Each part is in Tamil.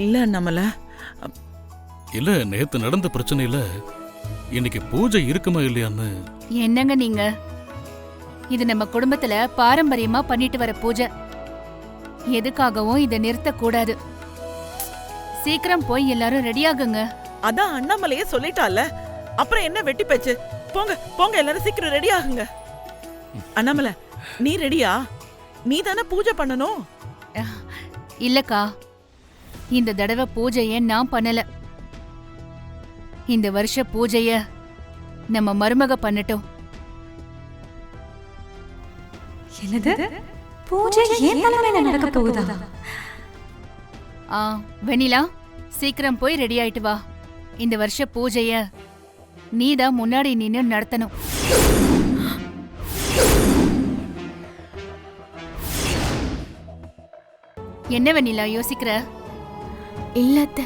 இல்ல நம்மள இல்ல நேத்து நடந்த பிரச்சனையில இன்னைக்கு பூஜை இருக்குமா இல்லையான்னு. என்னங்க நீங்க? இது நம்ம குடும்பத்துல பாரம்பரியமா பண்ணிட்டு வர பூஜை. எதுக்காகவும் இதை நிறுத்த கூடாது. சீக்கிரம் போய் எல்லாரும் ரெடியாகுங்க. அதான் அண்ணாமலையே சொல்லிட்டால, அப்புறம் என்ன வெட்டி பேச்சு? போங்க போங்க, எல்லாரும் சீக்கிரம் ரெடி ஆகுங்க. அண்ணாமலை, நீ ரெடியா? நீ தானே பூஜை பண்ணணும். இல்லக்கா, இந்த தடவை பூஜைய நான் பண்ணல. இந்த வருஷ பூஜைய நம்ம மருமக பண்ணட்டும். என்னது? பூஜை ஏன் தலைமையில நடக்க போகுதா? வெண்ணிலா, சீக்கிரம் போய் ரெடி ஆயிட்டு வா. இந்த வருஷ பூஜைய நீதான் முன்னாடி நின்னு நடத்தணும். என்ன வெண்ணிலா யோசிக்கிற? இல்லத்த,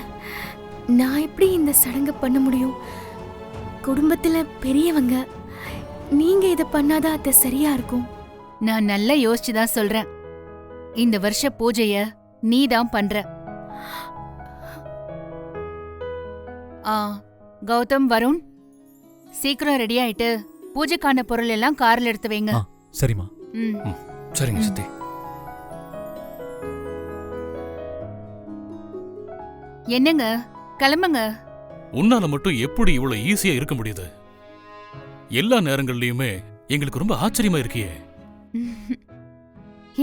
நான் எப்படி இந்த சடங்கு பண்ண முடியும்? குடும்பத்துல பெரியவங்க, நீங்க இத பண்ணாதான் அது சரியா இருக்கும். நான் நல்லா யோசிச்சுதான் சொல்றேன். இந்த வருஷ பூஜைய நீதான் பண்ற. கௌதம், வருண், சீக்கிரம் ரெடி ஆயிட்டு பூஜைக்கான பொருள் எல்லாம் கார்ல எடுத்து வைங்க. சரிம்மா. சரிங்க சித்தி. என்னங்க, கிளம்புங்க. உன்னால மட்டும் எப்படி இவ்வளவு ஈஸியா இருக்க முடியுது? எல்லா நேரங்கள்லயுமே எங்களுக்கு ரொம்ப ஆச்சரியமா இருக்கியே.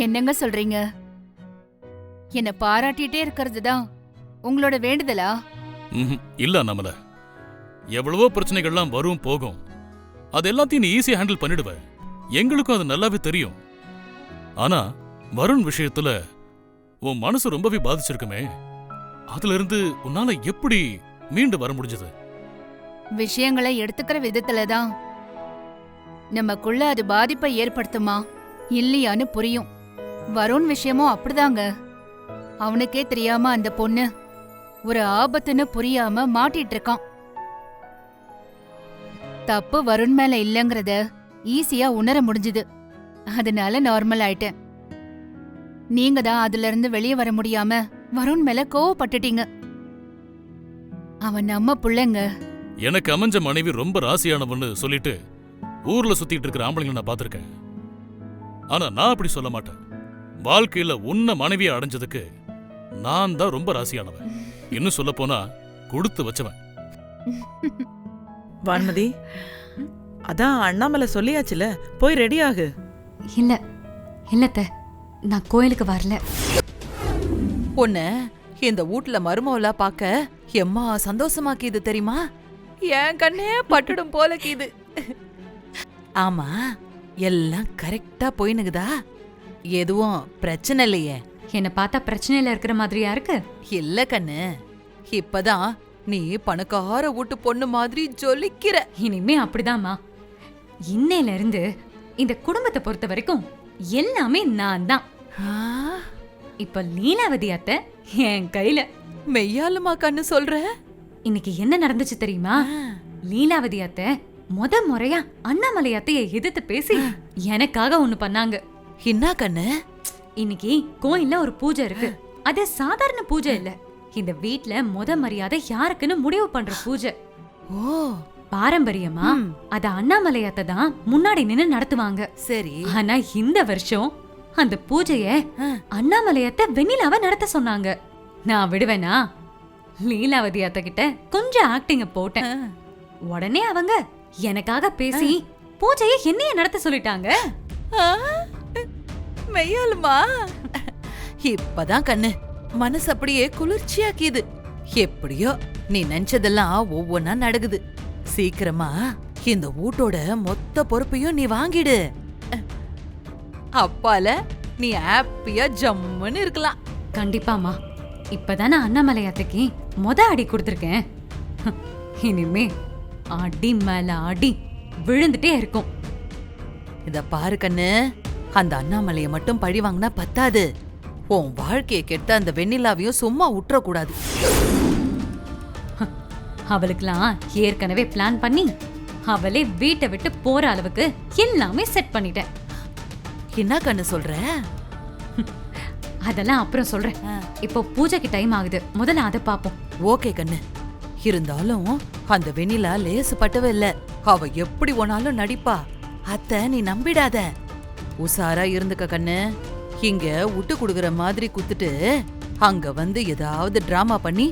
என்னங்க சொல்றீங்க? என்ன பாராட்டிட்டே இருக்கிறது தான் உங்களோட வேண்டுதலா? இல்ல நம்மள, எவ்வளவோ பிரச்சனைகள்லாம் வரும் போகும். அது எல்லாத்தையும் நீ ஈஸியா ஹேண்டில் பண்ணிடுவ. எங்களுக்கும் அது நல்லாவே தெரியும். ஆனா வருண் விஷயத்துல உன் மனசு ரொம்பவே பாதிச்சிருக்குமே. அதுல இருந்து உன்னால எப்படி மீண்டு வர முடிஞ்சது? விஷயங்களை எடுத்துக்கிற விதத்துலதான் நமக்குள்ள அது பாதிப்பை ஏற்படுத்துமா இல்லையான்னு புரியும். வருண் விஷயமும் அப்படிதாங்க. அவனுக்கே தெரியாம அந்த பொண்ணு ஒரு ஆபத்துன்னு புரியாம மாட்டிட்டு இருக்கான். தப்பு வருண் மேல இல்லங்கறத ஈஸியா உணர முடிஞ்சுது. அதனால நார்மல் ஆயிட்டேன். நீங்க தான் அதுல இருந்து வெளியே வர முடியாம வருண் மேல கோவப்பட்டுட்டீங்க. அவன் நம்ம புள்ளைங்க. எனக்கு அமைஞ்ச மனைவி ரொம்ப ராசியானவன்னு சொல்லிட்டு ஊர்ல சுத்திட்டு இருக்கிற ஆம்பளைங்களை நான் பாத்திருக்கேன். ஆனா நான் அப்படி சொல்ல மாட்டேன். வாழ்க்கையில உன்ன மனைவியை அடைஞ்சதுக்கு நான் தான் ரொம்ப ராசியானவன். இன்னும் சொல்ல போனா கொடுத்து வச்சவன். வான்மதி, அதான் அண்ணாமலை சொல்லியாச்சுல, போய் ரெடி ஆகு. இல்ல இல்லத்த, நான் கோயிலுக்கு வரல. பொண்ணு இந்த வீட்ல மருமவளா பாக்க எம்மா சந்தோஷமாக்கிது தெரியுமா? என் கண்ணே பட்டுடும் போலக்கிது. ஆமா, எல்லாம் கரெக்டா போயினுக்குதா? எதுவும் பிரச்சனை இல்லையே? என்ன பார்த்தா பிரச்சனையில இருக்கிற மாதிரியா இருக்கு? இல்ல கண்ணு, இப்பதான் நீ பணக்கார வீட்டு பொண்ணு மாதிரி ஜொலிக்கிற. இனிமே அப்படிதாம்மா. இன்னையில இருந்து இந்த குடும்பத்தை பொறுத்த வரைக்கும் எல்லாமே நான் தான். இப்ப லீலாவதி அத்தை என் கையில. மெய்யாலுமா கண்ணு சொல்ற? இன்னைக்கு என்ன நடந்துச்சு தெரியுமா? லீலாவதி அத்தை முறையா அண்ணாமலை அத்தைய எதிர்த்து பேசி எனக்காக ஒண்ணு பண்ணாங்க. என்ன கண்ணு? இன்னைக்கு கோயில்ல ஒரு பூஜை இருக்கு. அது சாதாரண பூஜை இல்ல. இந்த வீட்ல மரியாதை யாருக்குன்னு முடிவு பண்ற பூஜை. ஓ, பாரம்பரியமா அத அண்ணாமலை அத்தை தான் முன்னாடி நின்னு நடத்துவாங்க. சரி. ஆனா இந்த வருஷம் அந்த பூஜைய அண்ணாமலை அத்தை வெண்ணிலாவை நடத்த சொன்னாங்க. நான் விடுவேனா? லீலாவதி அத்தை கிட்ட கொஞ்சம் ஆக்டிங்க போட்டேன். உடனே அவங்க எனக்காக பேசி பூஜையை என்னைய நடத்த சொல்லிட்டாங்க. மெய்யாலுமா? இப்பதான் கண்ணு மனசு அப்படியே குளிர்ச்சியாக்கிது. எப்படியோ நீ நினைச்சதெல்லாம் ஒவ்வொன்னா நடக்குது. சீக்கிரமா இந்த வீட்டோட மொத்த பொறுப்பையும் நீ வாங்கிடு. அப்பால நீ ஹாப்பியா ஜம்முன்னு இருக்கலாம். கண்டிப்பாமா. இப்பதானே அண்ணாமலை அத்தைக்கு அடி கொடுத்திருக்கேன். இனிமே அடி மேல அடி விழுந்துட்டே இருக்கும். இத பாரு கண்ணு, அந்த அண்ணாமலைய மட்டும் பழி வாங்கினா பத்தாது. உன் வாழ்க்கையை கெட்ட அந்த வெண்ணிலாவையும் சும்மா உற்ற கூடாது. அவளுக்குலாம் ஏற்கனவே பிளான் பண்ணி அவளே வீட்டை விட்டு போற அளவுக்கு எல்லாமே செட் பண்ணிட்டேன். என்ன கண்ணு சொல்ற? அதெல்லாம் அப்புறம் சொல்றேன். இப்போ பூஜைக்கு டைம் ஆகுது, முதல்ல அதை பாப்போம். ஓகே கண்ணு. இருந்தாலும் அந்த வெண்ணிலா லேசுப்பட்டவ இல்ல. அவ எப்படி ஒன்னாலும் நடிப்பா. அத்தை நீ நம்பிடாத. உசாரா இருந்துக்க கண்ணு. இங்க விட்டு குடுக்குற மாதிரி குத்துட்டு அங்க வந்து ஏதாவது டிராமா பண்ணி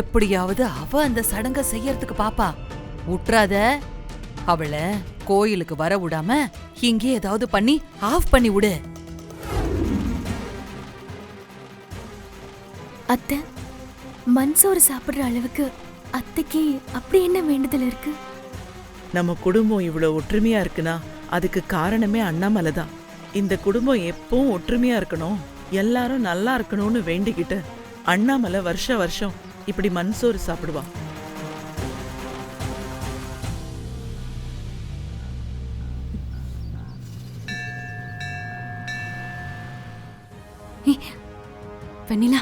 எப்படியாவது அவ அந்த சடங்க செய்யறதுக்கு பாப்பா. உட்றாத. அவளை கோயிலுக்கு வர விடாம இங்கே ஏதாவது பண்ணி ஆஃப் பண்ணி விடு. அத்தை, மன்சோறு சாப்பிடுற அளவுக்கு அத்தைக்கு அப்படி என்ன வேண்டுதல் இருக்கு? நம்ம குடும்பம் இவ்வளவு ஒற்றுமையா இருக்குன்னா அதுக்கு காரணமே அண்ணாமலை தான். இந்த குடும்பம் எப்பவும் ஒற்றுமையா இருக்கணும், எல்லாரும் நல்லா இருக்கணும்னு வேண்டிக்கிட்டு அண்ணாமலை வருஷ வருஷம் இப்படி மன்சோறு சாப்பிடுவா. வெண்ணிலா,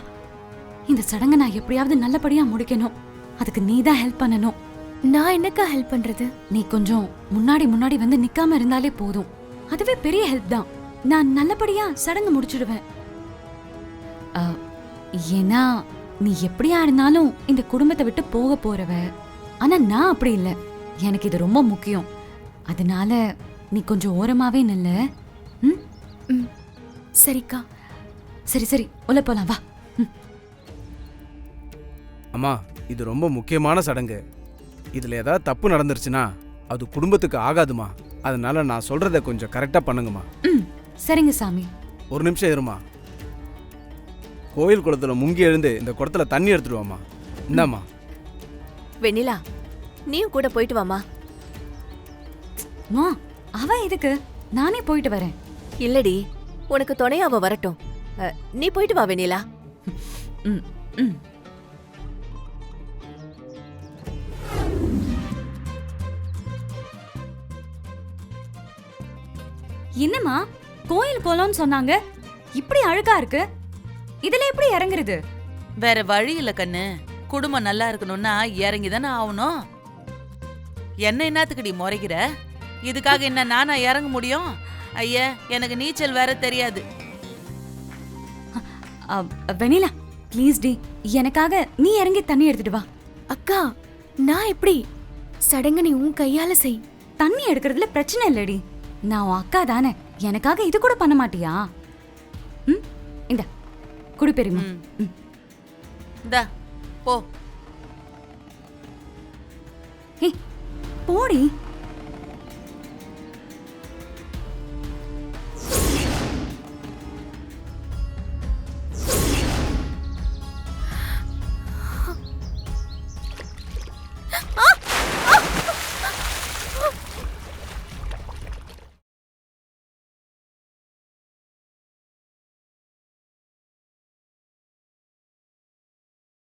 இந்த சடங்கை நான் எப்படியாவது நல்லபடியா முடிக்கணும். அதுக்கு நீ தான் ஹெல்ப் பண்ணணும். நான் என்னக்கா ஹெல்ப் பண்றது? நீ கொஞ்சம் முன்னாடி முன்னாடி வந்து நிக்காம இருந்தாலே போதும். அதுவே பெரிய ஹெல்ப் தான். நான் நல்லபடியா சடங்கு முடிச்சிடுவேன். ஏன்னா நீ எப்படியா இருந்தாலும் இந்த குடும்பத்தை விட்டு போக போறவ. ஆனா நான் அப்படி இல்லை. எனக்கு இது ரொம்ப முக்கியம். அதனால நீ கொஞ்சம் ஓரமாவே நில்ல. சரிக்கா. சரி சரி, உள்ள போலாம் வா. அம்மா, இது ரொம்ப முக்கியமான சடங்கு. இதுல ஏதாவது தப்பு நடந்துருச்சுன்னா அது குடும்பத்துக்கு ஆகாதுமா. அதனால நான் சொல்றத கொஞ்சம் கரெக்டா பண்ணுங்கம்மா. சரிங்க சாமி. ஒரு நிமிஷம் இருமா. கோயில் குளத்துல முங்கி எழுந்து இந்த குடத்துல தண்ணி எடுத்துடுவாமா. இந்தாம்மா. வெண்ணிலா, நீயும் கூட போயிட்டு வாமா. மா, அவ எதுக்கு? நானே போயிட்டு வரேன். இல்லடி, உனக்கு துணையா அவ வரட்டும். நீ போயிட்டு வா வெண்ணிலா. ம் ம். என்னம்மா, கோயில் கோலம்னு சொன்னாங்க, இப்படி அழுக்கா இருக்கு. இதுல எப்படி இறங்குறது? வேற வழி இல்ல கண்ணு. குடும்பம் நல்லா இருக்கணும்னா இறங்கிதானே ஆகணும். என்ன என்னத்துக்குடி முறைகிற? இதுக்காக என்ன நானா இறங்க முடியும்? ஐயா, எனக்கு நீச்சல் வேற தெரியாது. வெண்ணிலா, ப்ளீஸ் டி, எனக்காக நீ இறங்கி தண்ணி எடுத்துட்டு வா. அக்கா, நான் எப்படி? சடங்கு நீ உன் கையால செய். தண்ணி எடுக்கிறதுல பிரச்சனை இல்லடி. நான் உன் அக்கா தானே, எனக்காக இது கூட பண்ண மாட்டியா? ம், இந்த குடி பெரியம்மா. இந்தா போ. போடி.